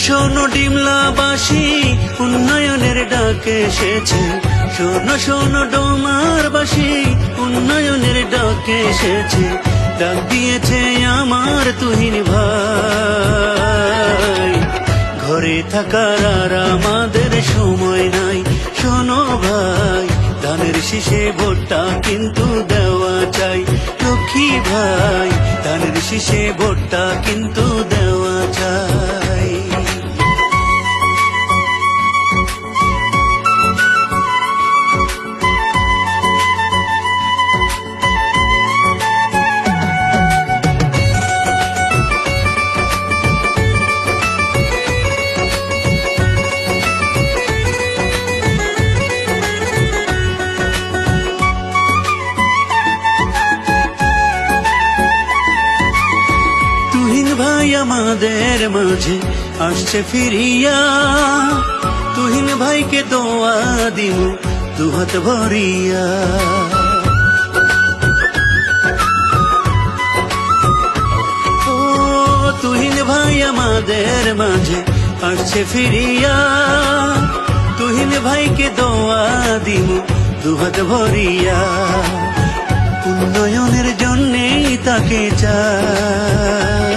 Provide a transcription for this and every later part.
শোনো ডিমলাবাসী, উন্নয়নের ডাক এসেছে। শোনো শোনো ডোমারবাসী, উন্নয়নের ডাক এসেছে। ডাক দিয়েছে আমার তুহিন ভাই, ঘরে থাকার আর আমাদের সময় নাই। শোনো ভাই, ধানের শীষে ভোটটা কিন্তু দেওয়া চাই। লক্ষ্মী ভাই, ধানের শীষে ভোটটা কিন্তু দেওয়া চাই। ভাই আমাদের মাঝে আসছে ফিরিয়া, তুহিন ভাইকে দোয়া দিও দুহাত ভরিয়া। ও তুহিন ভাই আমাদের মাঝে আসছে ফিরিয়া, তুহিন ভাইকে দোয়া দিও দুহাত ভরিয়া। উন্নয়নের জন্যেই তাকে চাই,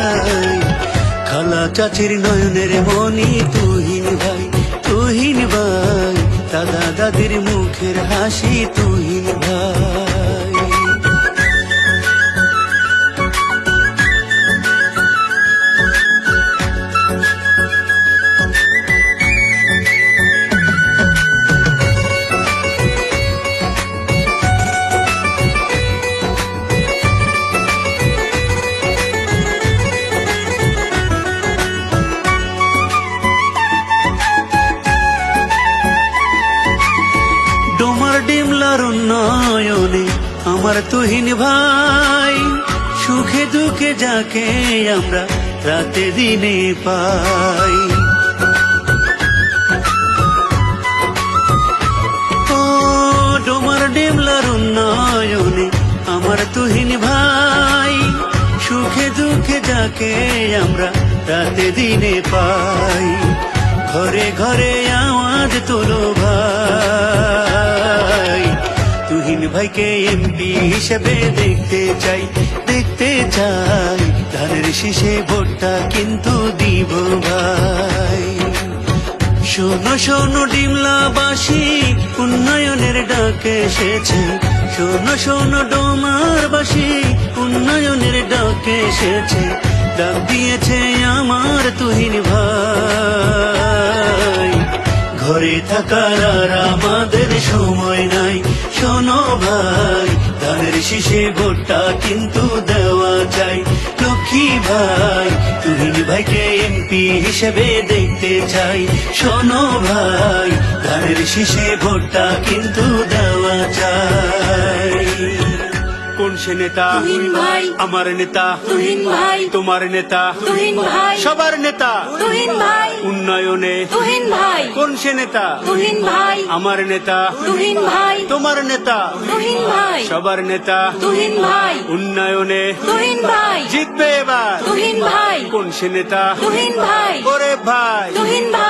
খালা চাচির নয়নের মনি তুহিন ভাই। তুহিন ভাই, দাদা দাদির মুখের হাসি তুহিন ভাই। ডিমলার উন্নয়নে আমার তুহিন ভাই, সুখে দুঃখে যাকে আমরা রাতে দিনে পাই। ও ডোমার ডিমলার উন্নয়নে আমার তুহিন ভাই, সুখে দুঃখে যাকে আমরা রাতে দিনে পাই। ঘরে ঘরে আওয়াজ তোলো ভাই, তুহিন ভাইকে এমপি হিসেবে দেখতে চাই, দেখতে চাই। ধানের শীষে ভোটটা কিন্তু দিব ভাই। শোনো শোনো ডিমলাবাসী, উন্নয়নের ডাক এসেছে। শোনো শোনো ডোমারবাসী, উন্নয়নের ডাক এসেছে। ডাক দিয়েছে আমার তুহিন ভাই, ঘরে থাকার আর আমাদের সময় নাই। শোনো ভাই, ধানের শীষে ভোটটা কিন্তু দেওয়া চাই। লক্ষ্মী ভাই, তুহিন ভাইকে এমপি হিসেবে দেখতে চাই। শোনো ভাই, ধানের শীষে ভোটটা কিন্তু দেওয়া চাই। কোন সে নেতা? তুহিন ভাই। আমার নেতা তুহিন ভাই। তোমার নেতা তুহিন ভাই। সবার নেতা তুহিন ভাই। উন্নয়নে তুহিন ভাই। কোন সে নেতা? তুহিন ভাই। আমার নেতা তুহিন ভাই। তোমার নেতা তুহিন ভাই। সবার নেতা তুহিন ভাই। উন্নয়নে তুহিন ভাই। জিতবে এবার। তুহিন ভাই। কোন সে নেতা? তুহিন ভাই। ওরে ভাই, তুহিন ভাই।